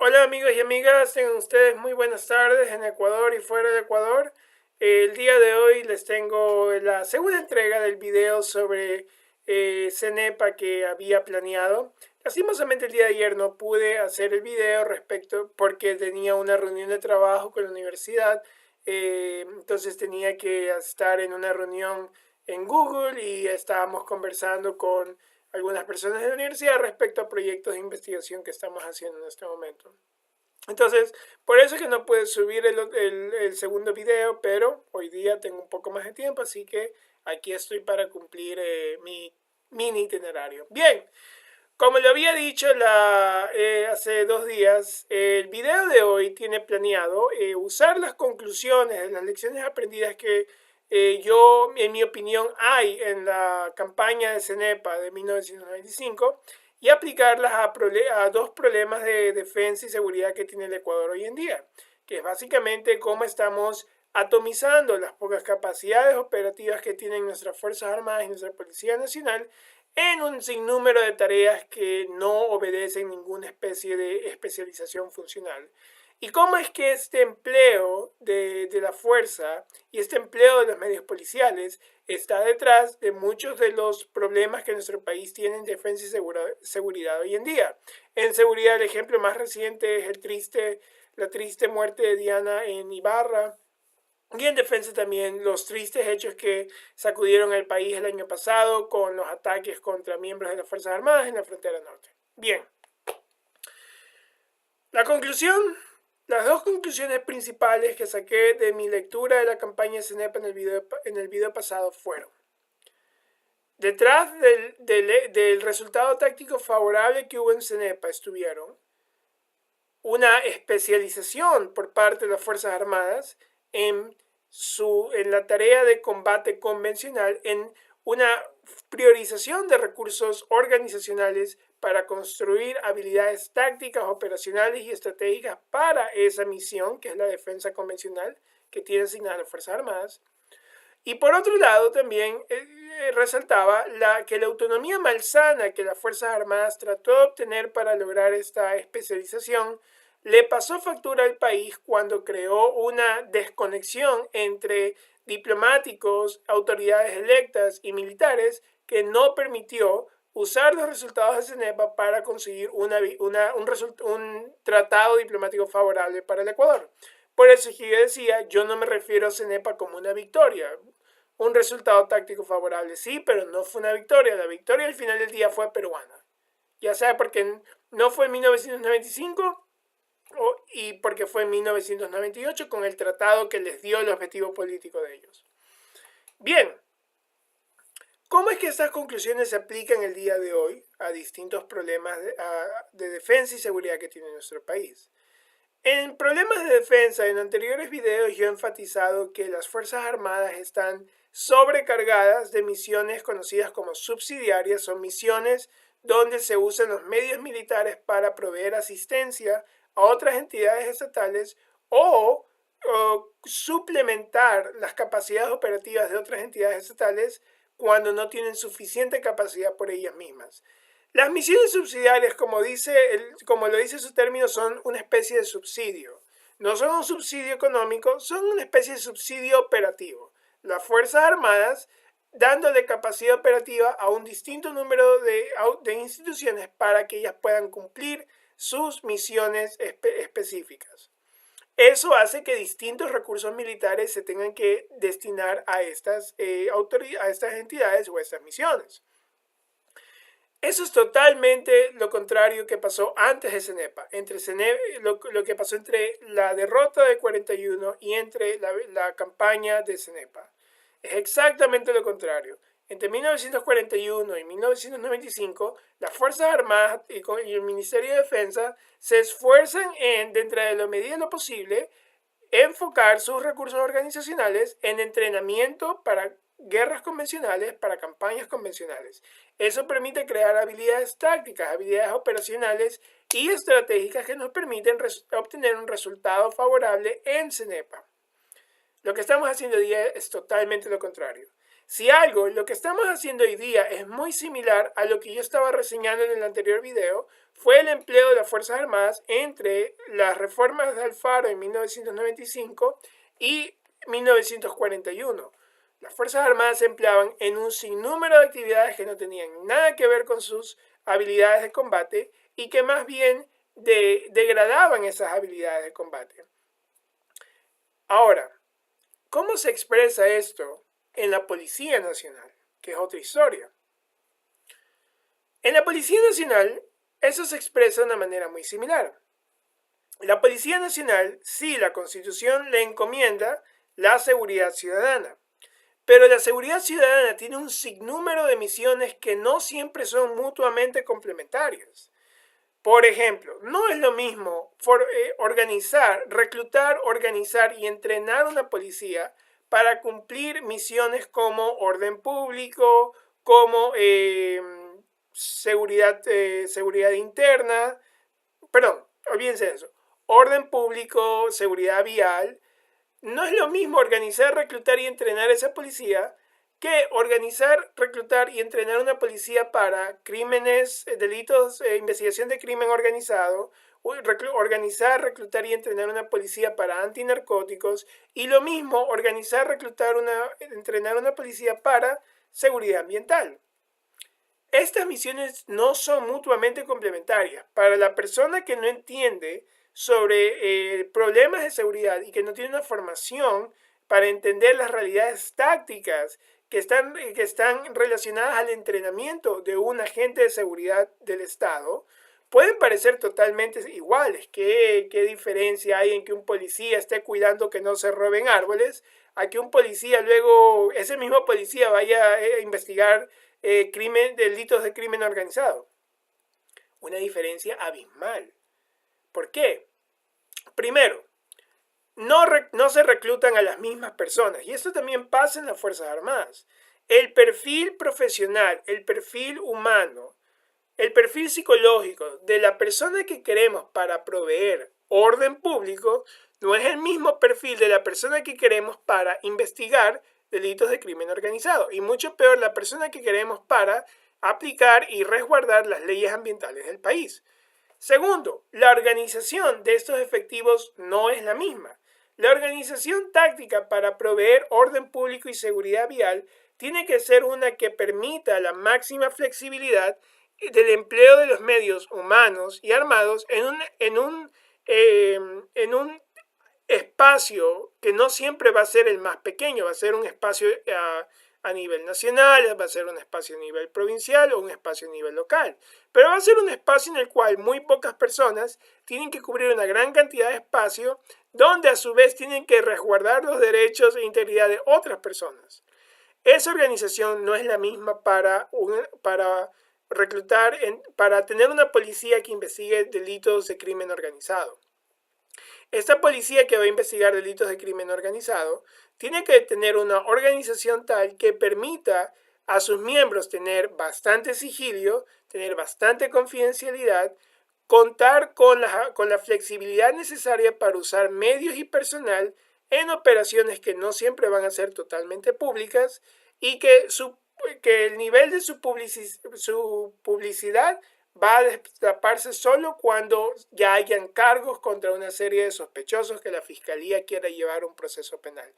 Hola amigos y amigas, tengan ustedes muy buenas tardes en Ecuador y fuera de Ecuador. El día de hoy les tengo la segunda entrega del video sobre CENEPA que había planeado. Lastimosamente el día de ayer no pude hacer el video respecto porque tenía una reunión de trabajo con la universidad. Entonces tenía que estar en una reunión en Google y estábamos conversando con algunas personas de la universidad respecto a proyectos de investigación que estamos haciendo en este momento. Entonces, por eso es que no pude subir el segundo video, pero hoy día tengo un poco más de tiempo, así que aquí estoy para cumplir mi mini itinerario. Bien, como le había dicho hace 2 días, el video de hoy tiene planeado usar las conclusiones de las lecciones aprendidas que yo, en mi opinión, hay en la campaña de CENEPA de 1995 y aplicarlas a dos problemas de defensa y seguridad que tiene el Ecuador hoy en día, que es básicamente cómo estamos atomizando las pocas capacidades operativas que tienen nuestras Fuerzas Armadas y nuestra Policía Nacional en un sinnúmero de tareas que no obedecen ninguna especie de especialización funcional. ¿Y cómo es que este empleo de la fuerza y este empleo de los medios policiales está detrás de muchos de los problemas que nuestro país tiene en defensa y seguridad hoy en día? En seguridad, el ejemplo más reciente es la triste muerte de Diana en Ibarra, y en defensa también los tristes hechos que sacudieron el país el año pasado con los ataques contra miembros de las Fuerzas Armadas en la frontera norte. Bien, la conclusión, las dos conclusiones principales que saqué de mi lectura de la campaña de CENEPA en el video pasado fueron: detrás del resultado táctico favorable que hubo en CENEPA estuvieron una especialización por parte de las Fuerzas Armadas en la tarea de combate convencional, en una priorización de recursos organizacionales para construir habilidades tácticas, operacionales y estratégicas para esa misión, que es la defensa convencional que tiene asignada las Fuerzas Armadas. Y por otro lado, también resaltaba que la autonomía malsana que las Fuerzas Armadas trató de obtener para lograr esta especialización le pasó factura al país cuando creó una desconexión entre diplomáticos, autoridades electas y militares que no permitió usar los resultados de CENEPA para conseguir un tratado diplomático favorable para el Ecuador. Por eso es que yo decía, yo no me refiero a CENEPA como una victoria. Un resultado táctico favorable, sí, pero no fue una victoria. La victoria al final del día fue peruana. Ya sea porque no fue en 1995 y porque fue en 1998 con el tratado que les dio el objetivo político de ellos. Bien, ¿cómo es que estas conclusiones se aplican el día de hoy a distintos problemas de defensa y seguridad que tiene nuestro país? En problemas de defensa, en anteriores videos yo he enfatizado que las Fuerzas Armadas están sobrecargadas de misiones conocidas como subsidiarias. Son misiones donde se usan los medios militares para proveer asistencia a otras entidades estatales o suplementar las capacidades operativas de otras entidades estatales cuando no tienen suficiente capacidad por ellas mismas. Las misiones subsidiarias, como lo dice su término, son una especie de subsidio. No son un subsidio económico, son una especie de subsidio operativo. Las Fuerzas Armadas dándole capacidad operativa a un distinto número de instituciones para que ellas puedan cumplir sus misiones específicas. Eso hace que distintos recursos militares se tengan que destinar a estas entidades o a estas misiones. Eso es totalmente lo contrario que pasó antes de CENEPA, lo que pasó entre la derrota de 41 y entre la campaña de CENEPA. Es exactamente lo contrario. Entre 1941 y 1995, las Fuerzas Armadas y el Ministerio de Defensa se esfuerzan en, dentro de la medida de lo posible, enfocar sus recursos organizacionales en entrenamiento para guerras convencionales, para campañas convencionales. Eso permite crear habilidades tácticas, habilidades operacionales y estratégicas que nos permiten obtener un resultado favorable en CENEPA. Lo que estamos haciendo hoy día es totalmente lo contrario. Si algo, lo que estamos haciendo hoy día es muy similar a lo que yo estaba reseñando en el anterior video, fue el empleo de las Fuerzas Armadas entre las reformas de Alfaro en 1995 y 1941. Las Fuerzas Armadas se empleaban en un sinnúmero de actividades que no tenían nada que ver con sus habilidades de combate y que más bien degradaban esas habilidades de combate. Ahora, ¿cómo se expresa esto en la Policía Nacional? Que es otra historia. En la Policía Nacional, eso se expresa de una manera muy similar. La Policía Nacional, sí, la Constitución le encomienda la seguridad ciudadana, pero la seguridad ciudadana tiene un sinnúmero de misiones que no siempre son mutuamente complementarias. Por ejemplo, no es lo mismo reclutar, organizar y entrenar una policía para cumplir misiones como orden público, como seguridad interna, perdón, olvídense de eso, orden público, seguridad vial. No es lo mismo organizar, reclutar y entrenar a esa policía que organizar, reclutar y entrenar a una policía para crímenes, delitos, investigación de crimen organizado, organizar, reclutar y entrenar a una policía para antinarcóticos, y lo mismo organizar, reclutar, entrenar a una policía para seguridad ambiental. Estas misiones no son mutuamente complementarias. Para la persona que no entiende sobre problemas de seguridad y que no tiene una formación para entender las realidades tácticas que están relacionadas al entrenamiento de un agente de seguridad del Estado, pueden parecer totalmente iguales. ¿Qué diferencia hay en que un policía esté cuidando que no se roben árboles a que un policía luego, ese mismo policía vaya a investigar delitos de crimen organizado? Una diferencia abismal. ¿Por qué? Primero, no se reclutan a las mismas personas, y esto también pasa en las Fuerzas Armadas. El perfil profesional, el perfil humano, el perfil psicológico de la persona que queremos para proveer orden público no es el mismo perfil de la persona que queremos para investigar delitos de crimen organizado, y mucho peor la persona que queremos para aplicar y resguardar las leyes ambientales del país. Segundo, la organización de estos efectivos no es la misma. La organización táctica para proveer orden público y seguridad vial tiene que ser una que permita la máxima flexibilidad del empleo de los medios humanos y armados en un espacio que no siempre va a ser el más pequeño, va a ser un espacio a nivel nacional, va a ser un espacio a nivel provincial o un espacio a nivel local. Pero va a ser un espacio en el cual muy pocas personas tienen que cubrir una gran cantidad de espacio, donde a su vez tienen que resguardar los derechos e integridad de otras personas. Esa organización no es la misma para reclutar, para tener una policía que investigue delitos de crimen organizado. Esta policía que va a investigar delitos de crimen organizado tiene que tener una organización tal que permita a sus miembros tener bastante sigilio, tener bastante confidencialidad, contar con la flexibilidad necesaria para usar medios y personal en operaciones que no siempre van a ser totalmente públicas, y que el nivel de su publicidad va a destaparse solo cuando ya hayan cargos contra una serie de sospechosos que la fiscalía quiera llevar un proceso penal.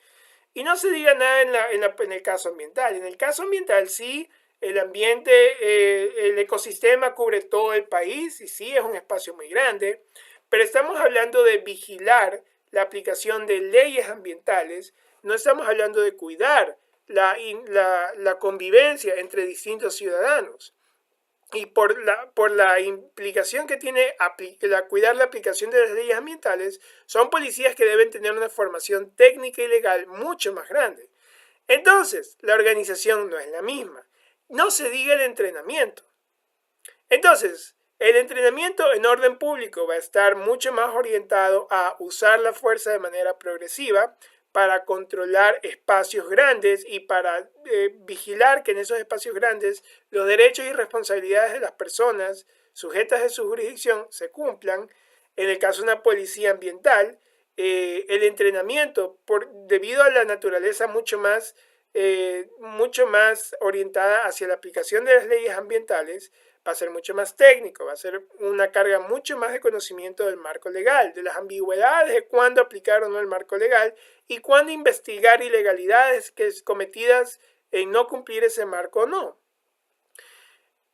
Y no se diga nada en el caso ambiental. En el caso ambiental sí, el ambiente, el ecosistema cubre todo el país y sí es un espacio muy grande, pero estamos hablando de vigilar la aplicación de leyes ambientales, no estamos hablando de cuidar la convivencia entre distintos ciudadanos. Y por la implicación que tiene cuidar la aplicación de las leyes ambientales, son policías que deben tener una formación técnica y legal mucho más grande. Entonces, la organización no es la misma. No se diga el entrenamiento. Entonces, el entrenamiento en orden público va a estar mucho más orientado a usar la fuerza de manera progresiva para controlar espacios grandes y para vigilar que en esos espacios grandes los derechos y responsabilidades de las personas sujetas de su jurisdicción se cumplan. En el caso de una policía ambiental, el entrenamiento, debido a la naturaleza mucho más mucho más orientada hacia la aplicación de las leyes ambientales, va a ser mucho más técnico, va a ser una carga mucho más de conocimiento del marco legal, de las ambigüedades de cuándo aplicar o no el marco legal y cuándo investigar ilegalidades cometidas en no cumplir ese marco o no.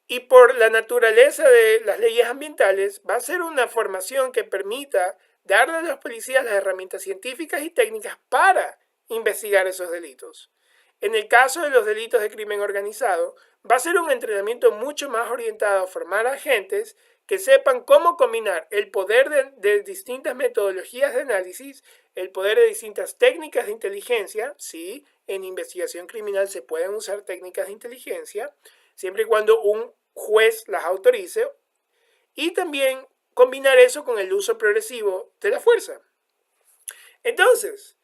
Y por la naturaleza de las leyes ambientales, va a ser una formación que permita darle a los policías las herramientas científicas y técnicas para investigar esos delitos. En el caso de los delitos de crimen organizado, va a ser un entrenamiento mucho más orientado a formar agentes que sepan cómo combinar el poder de distintas metodologías de análisis, el poder de distintas técnicas de inteligencia. Sí, en investigación criminal se pueden usar técnicas de inteligencia, siempre y cuando un juez las autorice, y también combinar eso con el uso progresivo de la fuerza. Entonces,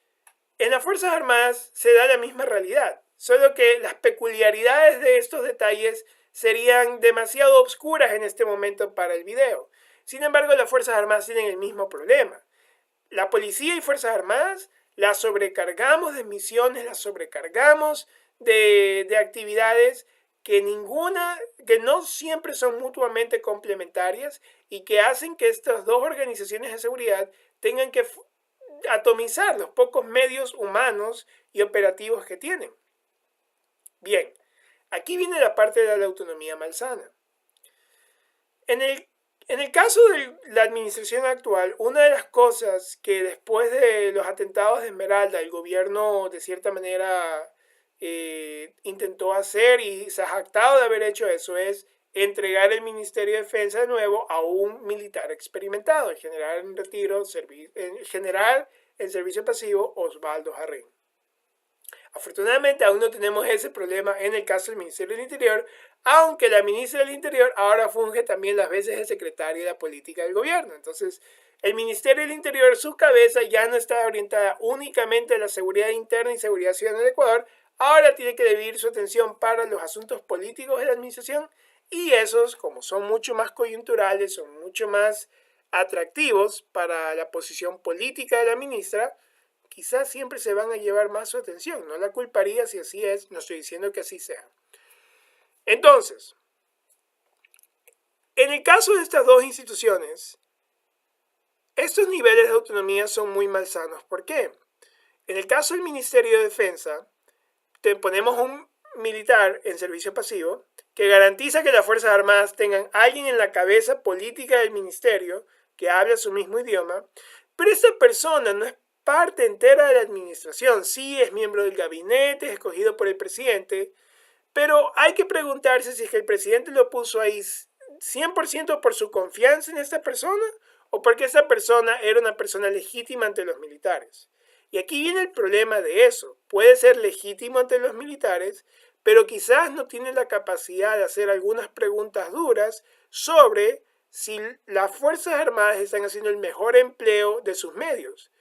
en las Fuerzas Armadas se da la misma realidad, solo que las peculiaridades de estos detalles serían demasiado obscuras en este momento para el video. Sin embargo, las Fuerzas Armadas tienen el mismo problema. La policía y Fuerzas Armadas las sobrecargamos de misiones, las sobrecargamos de actividades que no siempre son mutuamente complementarias y que hacen que estas dos organizaciones de seguridad tengan que atomizar los pocos medios humanos y operativos que tienen. Bien, aquí viene la parte de la autonomía malsana. En el caso de la administración actual, una de las cosas que después de los atentados de Esmeralda el gobierno de cierta manera intentó hacer y se ha jactado de haber hecho eso es entregar el Ministerio de Defensa de nuevo a un militar experimentado, el general en retiro, el general en servicio pasivo Osvaldo Jarrín. Afortunadamente aún no tenemos ese problema en el caso del Ministerio del Interior, aunque la ministra del Interior ahora funge también las veces de secretaria de la política del gobierno. Entonces, el Ministerio del Interior, su cabeza ya no está orientada únicamente a la seguridad interna y seguridad ciudadana del Ecuador, ahora tiene que dividir su atención para los asuntos políticos de la administración, y esos, como son mucho más coyunturales, son mucho más atractivos para la posición política de la ministra, quizás siempre se van a llevar más su atención. No la culparía si así es, no estoy diciendo que así sea. Entonces, en el caso de estas dos instituciones, estos niveles de autonomía son muy malsanos. ¿Por qué? En el caso del Ministerio de Defensa, ponemos un militar en servicio pasivo que garantiza que las Fuerzas Armadas tengan a alguien en la cabeza política del ministerio que hable su mismo idioma, pero esta persona no es parte entera de la administración. Sí, es miembro del gabinete, es escogido por el presidente, pero hay que preguntarse si es que el presidente lo puso ahí 100% por su confianza en esta persona o porque esta persona era una persona legítima ante los militares. Y aquí viene el problema de eso. Puede ser legítimo ante los militares, pero quizás no tiene la capacidad de hacer algunas preguntas duras sobre si las Fuerzas Armadas están haciendo el mejor empleo de sus medios.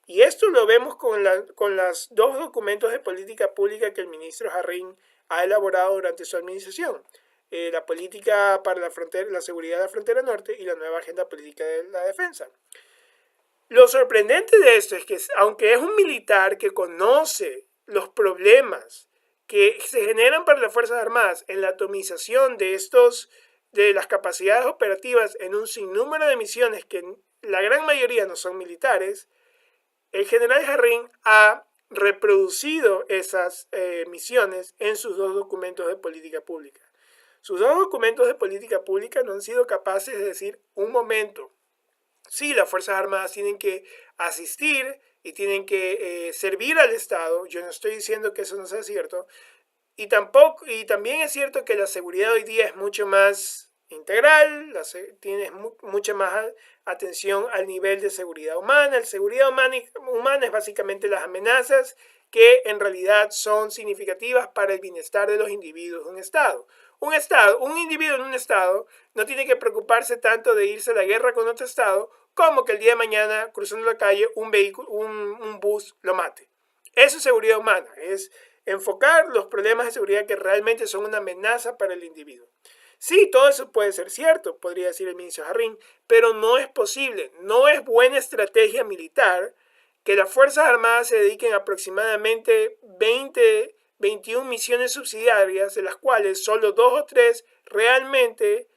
Y esto lo vemos con los dos documentos de política pública que el ministro Jarrín ha elaborado durante su administración. La política para la seguridad de la frontera norte y la nueva agenda política de la defensa. Lo sorprendente de esto es que, aunque es un militar que conoce los problemas que se generan para las Fuerzas Armadas en la atomización de las capacidades operativas en un sinnúmero de misiones que la gran mayoría no son militares, el general Jarrín ha reproducido esas misiones en sus dos documentos de política pública. Sus dos documentos de política pública no han sido capaces de decir, un momento, sí, las Fuerzas Armadas tienen que asistir y tienen que servir al Estado. Yo no estoy diciendo que eso no sea cierto. Y también es cierto que la seguridad hoy día es mucho más integral, tiene mucha más atención al nivel de seguridad humana. La seguridad humana es básicamente las amenazas que en realidad son significativas para el bienestar de los individuos de un Estado. Un individuo en un Estado no tiene que preocuparse tanto de irse a la guerra con otro Estado como que el día de mañana, cruzando la calle, un bus lo mate. Eso es seguridad humana, es enfocar los problemas de seguridad que realmente son una amenaza para el individuo. Sí, todo eso puede ser cierto, podría decir el ministro Jarrín, pero no es posible, no es buena estrategia militar que las Fuerzas Armadas se dediquen aproximadamente 20 21 misiones subsidiarias, de las cuales solo 2 o 3 realmente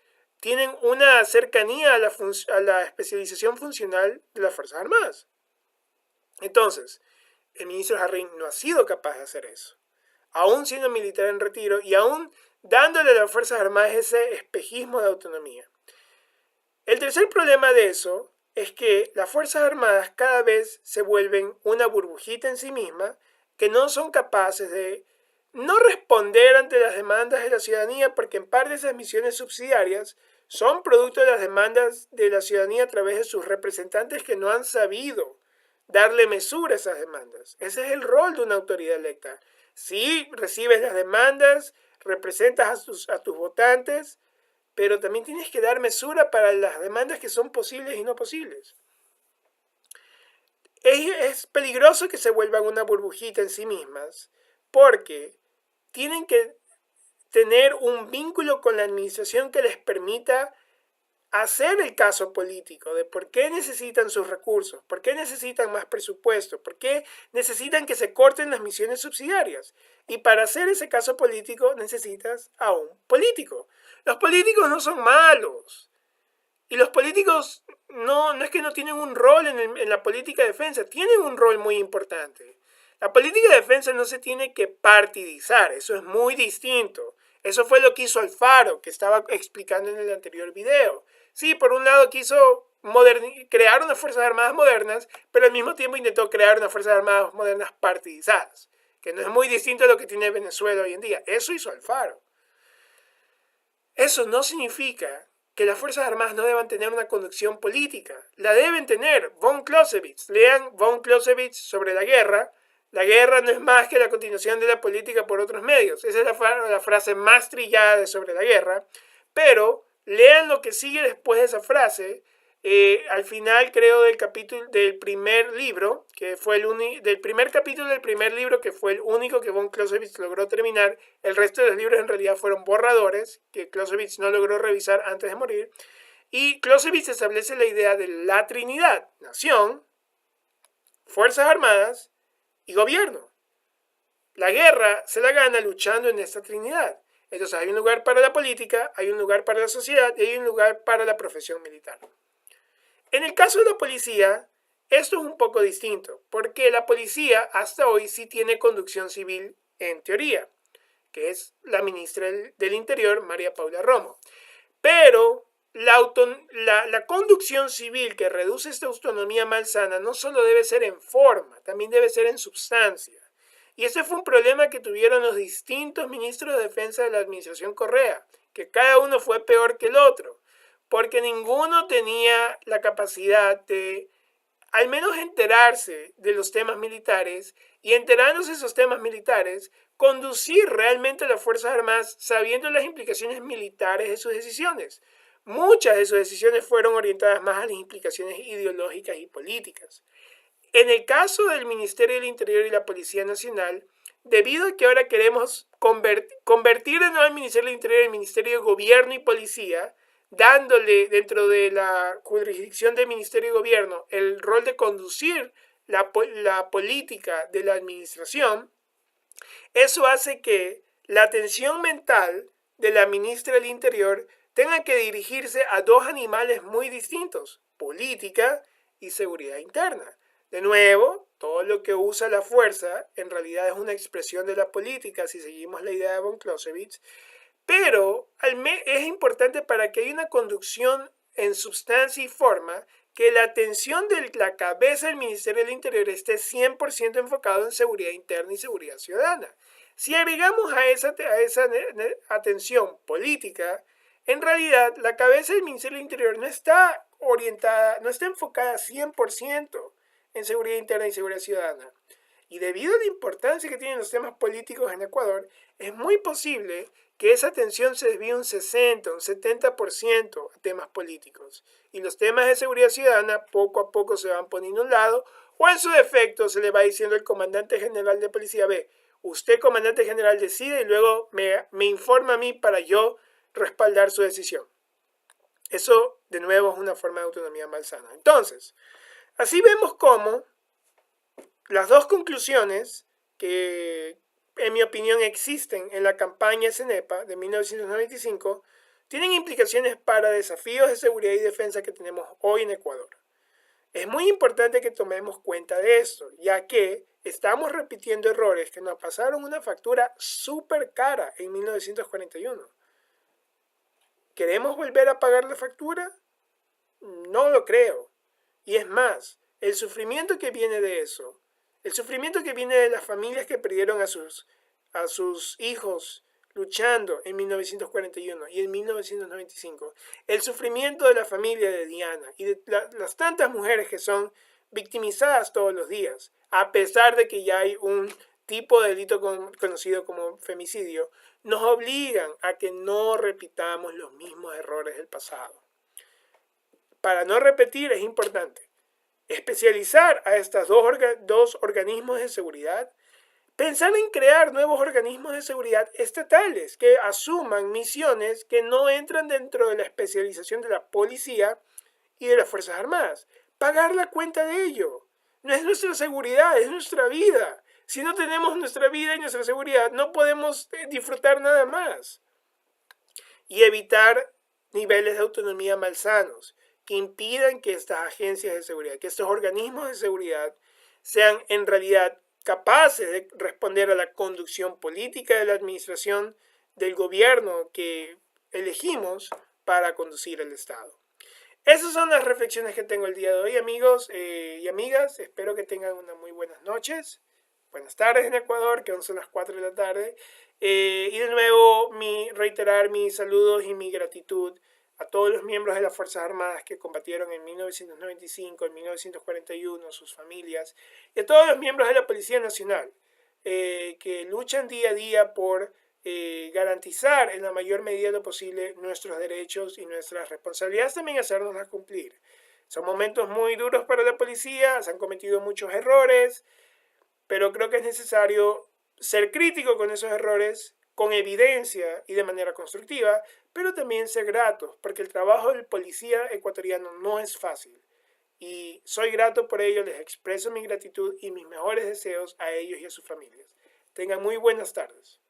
tienen una cercanía a la especialización funcional de las Fuerzas Armadas. Entonces, el ministro Jarrín no ha sido capaz de hacer eso, aún siendo militar en retiro y aún dándole a las Fuerzas Armadas ese espejismo de autonomía. El tercer problema de eso es que las Fuerzas Armadas cada vez se vuelven una burbujita en sí misma, que no son capaces de no responder ante las demandas de la ciudadanía, porque en parte esas misiones subsidiarias son producto de las demandas de la ciudadanía a través de sus representantes que no han sabido darle mesura a esas demandas. Ese es el rol de una autoridad electa. Si recibes las demandas, representas a tus votantes, pero también tienes que dar mesura para las demandas que son posibles y no posibles. Es peligroso que se vuelvan una burbujita en sí mismas, porque tienen que tener un vínculo con la administración que les permita hacer el caso político de por qué necesitan sus recursos, por qué necesitan más presupuesto, por qué necesitan que se corten las misiones subsidiarias. Y para hacer ese caso político necesitas a un político. Los políticos no son malos. Y los políticos no es que no tienen un rol en la política de defensa, tienen un rol muy importante. La política de defensa no se tiene que partidizar, eso es muy distinto. Eso fue lo que hizo Alfaro, que estaba explicando en el anterior video. Sí, por un lado quiso crear unas Fuerzas Armadas modernas, pero al mismo tiempo intentó crear unas Fuerzas Armadas modernas partidizadas, que no es muy distinto a lo que tiene Venezuela hoy en día. Eso hizo Alfaro. Eso no significa que las Fuerzas Armadas no deban tener una conducción política. La deben tener. Von Clausewitz. Lean Von Clausewitz sobre la guerra. La guerra no es más que la continuación de la política por otros medios. Esa es la frase más trillada sobre la guerra. Pero lean lo que sigue después de esa frase. Al final, creo, del primer libro, que fue del primer capítulo del primer libro, que fue el único que von Clausewitz logró terminar. El resto de los libros en realidad fueron borradores, que Clausewitz no logró revisar antes de morir. Y Clausewitz establece la idea de la Trinidad: nación, Fuerzas Armadas y gobierno. La guerra se la gana luchando en esta Trinidad. Entonces hay un lugar para la política, hay un lugar para la sociedad y hay un lugar para la profesión militar. En el caso de la policía, esto es un poco distinto, porque la policía hasta hoy sí tiene conducción civil en teoría, que es la ministra del Interior, María Paula Romo. Pero la conducción civil que reduce esta autonomía malsana no solo debe ser en forma, también debe ser en substancia. Y ese fue un problema que tuvieron los distintos ministros de defensa de la administración Correa, que cada uno fue peor que el otro, porque ninguno tenía la capacidad de al menos enterarse de los temas militares y enterándose de esos temas militares, conducir realmente a las Fuerzas Armadas sabiendo las implicaciones militares de sus decisiones. Muchas de sus decisiones fueron orientadas más a las implicaciones ideológicas y políticas. En el caso del Ministerio del Interior y la Policía Nacional, debido a que ahora queremos convertir de nuevo al Ministerio del Interior en el Ministerio de Gobierno y Policía, dándole dentro de la jurisdicción del Ministerio de Gobierno el rol de conducir la política de la administración, eso hace que la atención mental de la ministra del Interior tenga que dirigirse a dos animales muy distintos: política y seguridad interna. De nuevo, todo lo que usa la fuerza en realidad es una expresión de la política, si seguimos la idea de von Clausewitz, pero es importante para que haya una conducción en sustancia y forma que la atención de la cabeza del Ministerio del Interior esté 100% enfocado en seguridad interna y seguridad ciudadana. Si agregamos a esa atención política, en realidad la cabeza del Ministerio del Interior no está orientada, no está enfocada 100% en seguridad interna y seguridad ciudadana. Y debido a la importancia que tienen los temas políticos en Ecuador, es muy posible que esa atención se desvíe un 60, un 70% a temas políticos. Y los temas de seguridad ciudadana poco a poco se van poniendo a un lado, o en su defecto se le va diciendo al comandante general de policía: ve, usted, comandante general, decide y luego me informa a mí para yo respaldar su decisión. Eso, de nuevo, es una forma de autonomía malsana. Entonces, así vemos cómo las dos conclusiones que en mi opinión, existen en la campaña CENEPA de 1995, tienen implicaciones para desafíos de seguridad y defensa que tenemos hoy en Ecuador. Es muy importante que tomemos cuenta de esto, ya que estamos repitiendo errores que nos pasaron una factura súper cara en 1941. ¿Queremos volver a pagar la factura? No lo creo. Y es más, el sufrimiento que viene de eso, el sufrimiento que viene de las familias que perdieron a sus hijos luchando en 1941 y en 1995, el sufrimiento de la familia de Diana y de las tantas mujeres que son victimizadas todos los días, a pesar de que ya hay un tipo de delito conocido como femicidio, nos obligan a que no repitamos los mismos errores del pasado. Para no repetir es importante especializar a estos dos organismos de seguridad, pensar en crear nuevos organismos de seguridad estatales que asuman misiones que no entran dentro de la especialización de la policía y de las Fuerzas Armadas. Pagar la cuenta de ello. No es nuestra seguridad, es nuestra vida. Si no tenemos nuestra vida y nuestra seguridad, no podemos disfrutar nada más. Y evitar niveles de autonomía malsanos que impidan que estas agencias de seguridad, que estos organismos de seguridad sean en realidad capaces de responder a la conducción política de la administración del gobierno que elegimos para conducir el Estado. Esas son las reflexiones que tengo el día de hoy, amigos y amigas. Espero que tengan unas muy buenas noches. Buenas tardes en Ecuador, que aún son las 4 de la tarde. Y de nuevo, reiterar mis saludos y mi gratitud a todos los miembros de las Fuerzas Armadas que combatieron en 1995, en 1941, sus familias, y a todos los miembros de la Policía Nacional que luchan día a día por garantizar en la mayor medida lo posible nuestros derechos y nuestras responsabilidades, también hacernoslas cumplir. Son momentos muy duros para la policía, se han cometido muchos errores, pero creo que es necesario ser crítico con esos errores, con evidencia y de manera constructiva, pero también ser gratos, porque el trabajo del policía ecuatoriano no es fácil. Y soy grato por ello, les expreso mi gratitud y mis mejores deseos a ellos y a sus familias. Tengan muy buenas tardes.